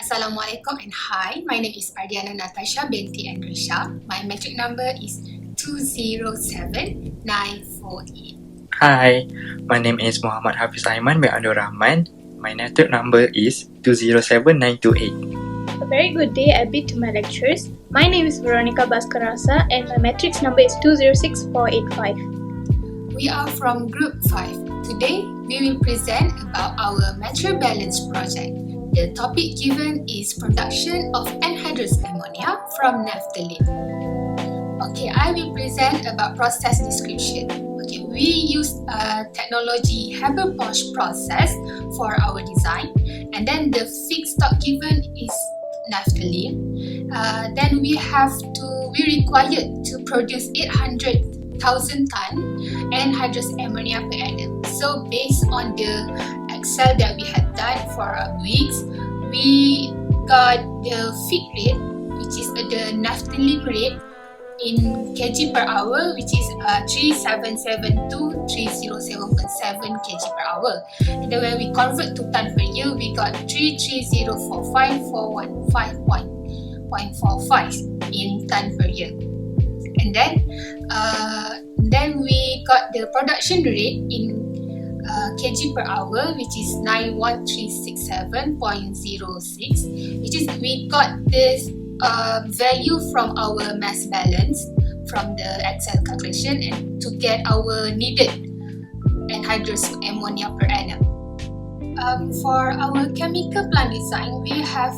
Assalamualaikum and hi, my name is Ardeanna, Natasya, BINTI, Andrysyam. My metric number is 207948. Hi, my name is Muhammad HAFIZ AIMAN by RAHMAN. My metric number is 207928. A very good day, Abby, to my lecturers. My name is VERONICA, BASKAR, RASA, and my matrix number is 206485. We are from Group 5. Today, we will present about our material balance project. The topic given is production of anhydrous ammonia from naphthalene. Okay, I will present about process description. Okay, we use technology Haber-Bosch process for our design, and then the feedstock given is naphthalene. Then we required to produce 800,000 ton anhydrous ammonia per annum. So based on the Excel that we had done for weeks, we got the feed rate, which is the naphthalene rate in kg per hour, which is 3772 307.7 kg per hour. And then when we convert to ton per year, we got 33045,415.45 in ton per year. And then we got the production rate in kg per hour, which is 91367.06, which is we got this value from our mass balance from the Excel calculation and to get our needed anhydrous ammonia per annum. For our chemical plant design, we have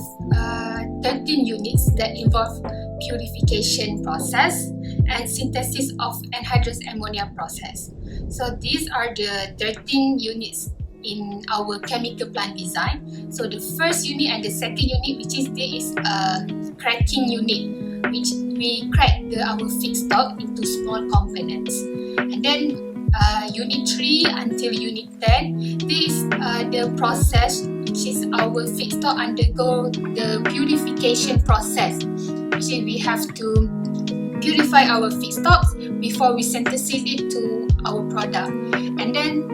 13 units that involve purification process and synthesis of anhydrous ammonia process. So these are the 13 units in our chemical plant design. So the first unit and the second unit, which is there is a cracking unit, which we crack our feedstock into small components. And then unit 3 until unit 10, this is the process which is our feedstock undergo the purification process, which is we have to purify our feedstocks before we synthesize it to our product. And then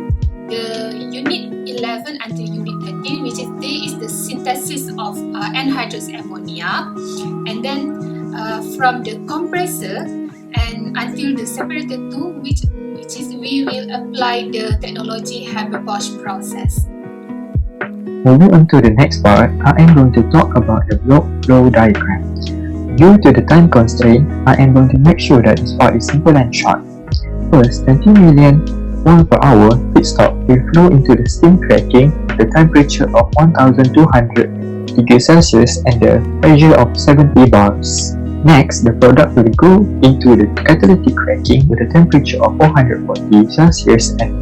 the unit 11 until unit 13, which is there is the synthesis of anhydrous ammonia. And then from the compressor and until the separator 2, which is we will apply the technology Haber-Bosch process. Moving on to the next part, I am going to talk about the block flow diagram. Due to the time constraint, I am going to make sure that this part is simple and short. First, 20 million mole per hour feedstock will flow into the steam cracking at the temperature of 1200 degrees Celsius and the pressure of 70 bars. Next, the product will go into the catalytic cracking with a temperature of 440 Celsius and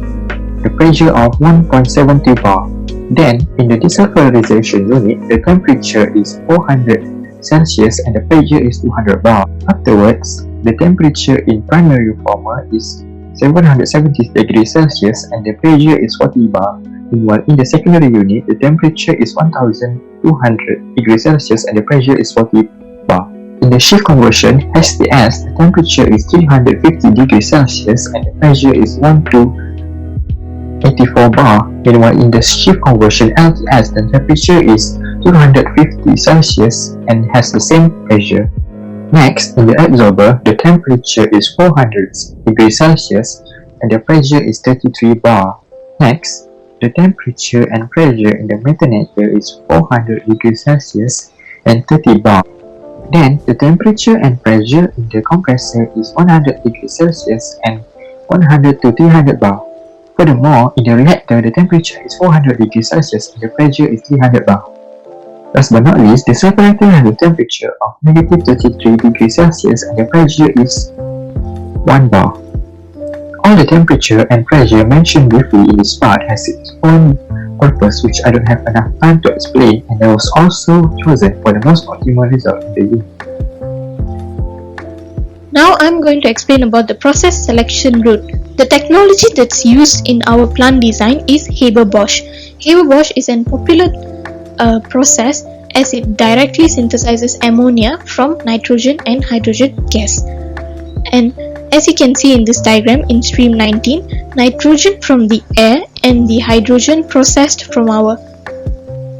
the pressure of 1.72 bar. Then, in the desulfurization unit, the temperature is 400 Celsius and the pressure is 200 bar. Afterwards, the temperature in primary reformer is 770 degrees Celsius and the pressure is 40 bar. Meanwhile, in the secondary unit, the temperature is 1200 degrees Celsius and the pressure is 40 bar. In the shift conversion, STS, the temperature is 350 degrees Celsius and the pressure is 1284 bar. Meanwhile, in the shift conversion LTS, the temperature is 250 Celsius and has the same pressure. Next, in the absorber, the temperature is 400 degrees Celsius and the pressure is 33 bar. Next, the temperature and pressure in the methanator is 400 degrees Celsius and 30 bar. Then, the temperature and pressure in the compressor is 100 degrees Celsius and 100 to 300 bar. Furthermore, in the reactor, the temperature is 400 degrees Celsius and the pressure is 300 bar. Last but not least, the separator has a temperature of negative 33 degrees Celsius and the pressure is 1 bar. All the temperature and pressure mentioned briefly in this part has its own purpose, which I don't have enough time to explain, and that was also chosen for the most optimal result in the unit. Now I'm going to explain about the process selection route. The technology that's used in our plant design is Haber-Bosch. Haber-Bosch is a popular process as it directly synthesizes ammonia from nitrogen and hydrogen gas. And as you can see in this diagram in stream 19, nitrogen from the air and the hydrogen processed from our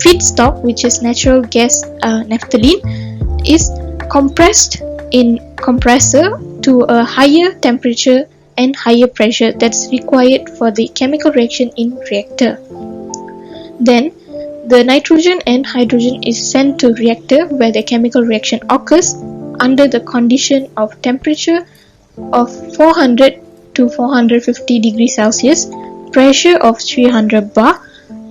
feedstock, which is natural gas naphthalene, is compressed in compressor to a higher temperature and higher pressure that's required for the chemical reaction in reactor. Then the nitrogen and hydrogen is sent to reactor where the chemical reaction occurs under the condition of temperature of 400 to 450 degrees Celsius, pressure of 300 bar,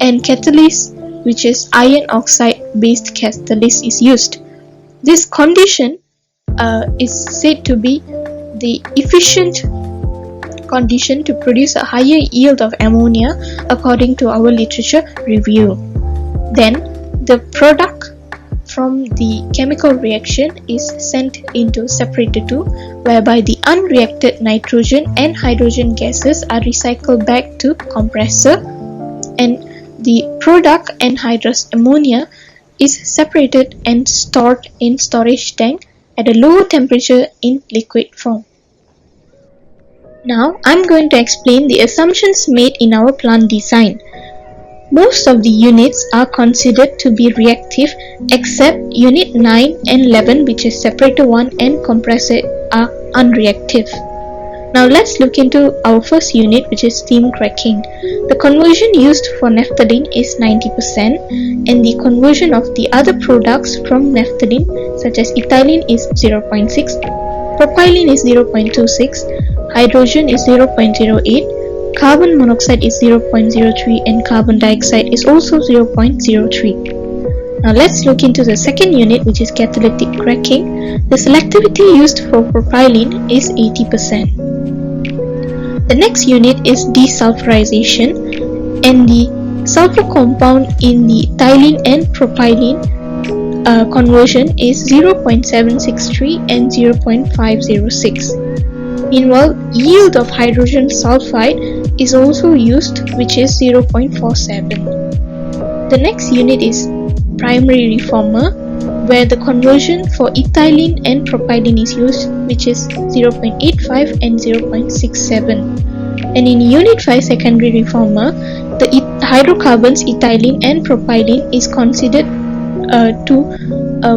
and catalyst, which is iron oxide based catalyst, is used. This condition is said to be the efficient condition to produce a higher yield of ammonia according to our literature review. Then the product from the chemical reaction is sent into separator 2, whereby the unreacted nitrogen and hydrogen gases are recycled back to compressor, and the product anhydrous ammonia is separated and stored in storage tank at a lower temperature in liquid form. Now I'm going to explain the assumptions made in our plant design. Most of the units are considered to be reactive except unit 9 and 11, which is separator 1 and compressor, are unreactive. Now let's look into our first unit, which is steam cracking. The conversion used for naphthalene is 90%, and the conversion of the other products from naphthalene such as ethylene is 0.6, propylene is 0.26, hydrogen is 0.08, carbon monoxide is 0.03, and carbon dioxide is also 0.03. Now let's look into the second unit, which is catalytic cracking. The selectivity used for propylene is 80%. The next unit is desulfurization, and the sulfur compound in the ethylene and propylene conversion is 0.763 and 0.506. Meanwhile, yield of hydrogen sulfide is also used, which is 0.47. The next unit is primary reformer, where the conversion for ethylene and propylene is used, which is 0.85 and 0.67. And in unit 5 secondary reformer, the hydrocarbons ethylene and propylene is considered to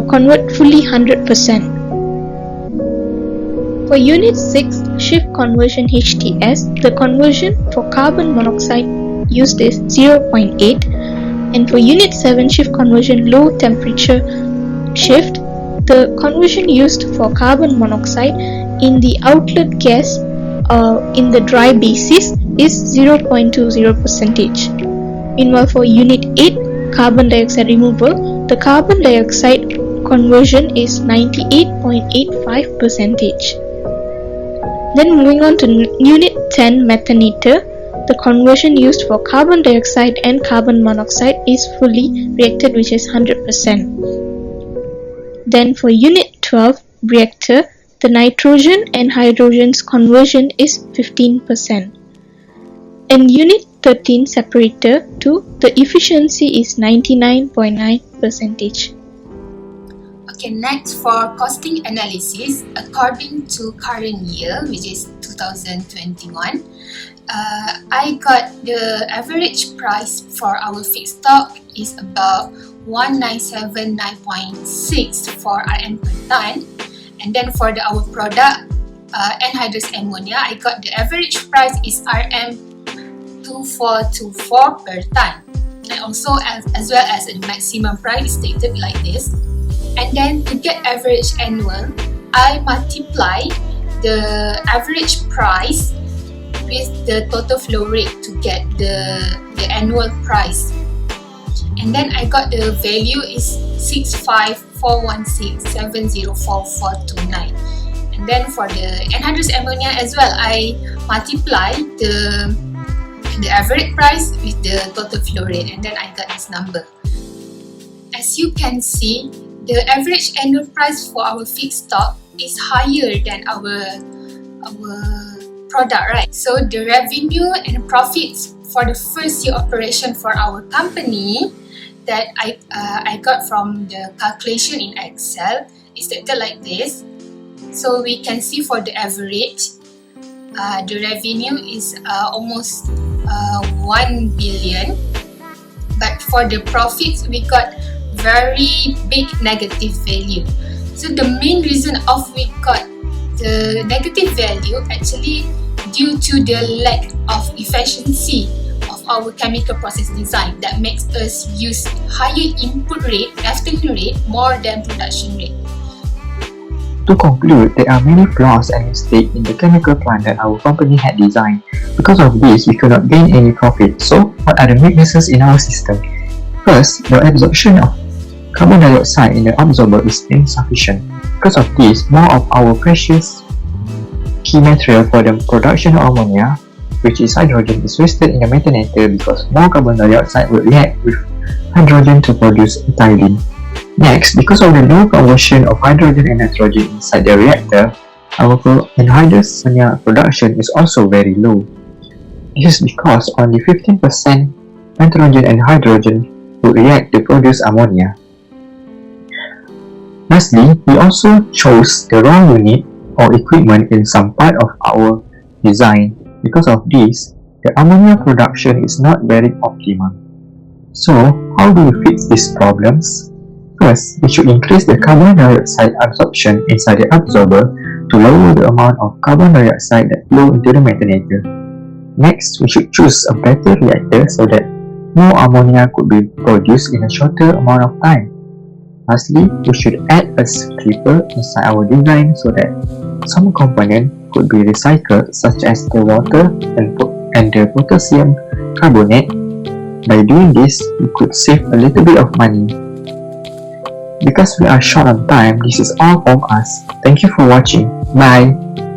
convert fully 100%. For unit 6 shift conversion HTS, the conversion for carbon monoxide used is 0.8, and for unit 7 shift conversion low temperature shift, the conversion used for carbon monoxide in the outlet gas in the dry basis is 0.20%. Meanwhile, for unit 8 carbon dioxide removal, the carbon dioxide conversion is 98.85%. Then moving on to unit 10 methanator, the conversion used for carbon dioxide and carbon monoxide is fully reacted, which is 100%. Then for unit 12 reactor, the nitrogen and hydrogen's conversion is 15%. In unit 13 separator 2, the efficiency is 99.9%. Okay, next for costing analysis, according to current year, which is 2021, I got the average price for our feedstock is about 1979.6 for RN per ton, and then for our product anhydrous ammonia, I got the average price is RM2424 per ton, and also as well as the maximum price stated like this. And then to get average annual, I multiply the average price with the total flow rate to get the annual price. And then I got the value is 65416704429. And then for the anhydrous ammonia as well, I multiply the average price with the total flow rate, and then I got this number. As you can see, the average annual price for our feedstock is higher than our product, right? So the revenue and profits for the first year operation for our company that I got from the calculation in Excel is stated like this. So we can see for the average, the revenue is almost 1 billion. But for the profits, we got very big negative value. So the main reason of we got the negative value actually due to the lack of efficiency of our chemical process design that makes us use higher input rate, naphthalene rate, more than production rate. To conclude, there are many flaws and mistakes in the chemical plant that our company had designed. Because of this, we could not gain any profit. So, what are the weaknesses in our system? First, the absorption of carbon dioxide in the absorber is insufficient. Because of this, more of our precious key material for the production of ammonia, which is hydrogen, is wasted in the methanator because more carbon dioxide will react with hydrogen to produce ethylene. Next, because of the low conversion of hydrogen and nitrogen inside the reactor, our anhydrous ammonia production is also very low. This is because only 15% nitrogen and hydrogen will react to produce ammonia. Lastly, we also chose the wrong unit or equipment in some part of our design. Because of this, the ammonia production is not very optimal. So, how do we fix these problems? First, we should increase the carbon dioxide absorption inside the absorber to lower the amount of carbon dioxide that flow into the methanator. Next, we should choose a better reactor so that more ammonia could be produced in a shorter amount of time. Lastly, we should add a stripper inside our design so that some components could be recycled, such as the water and the potassium carbonate. By doing this, we could save a little bit of money. Because we are short on time, this is all from us. Thank you for watching. Bye!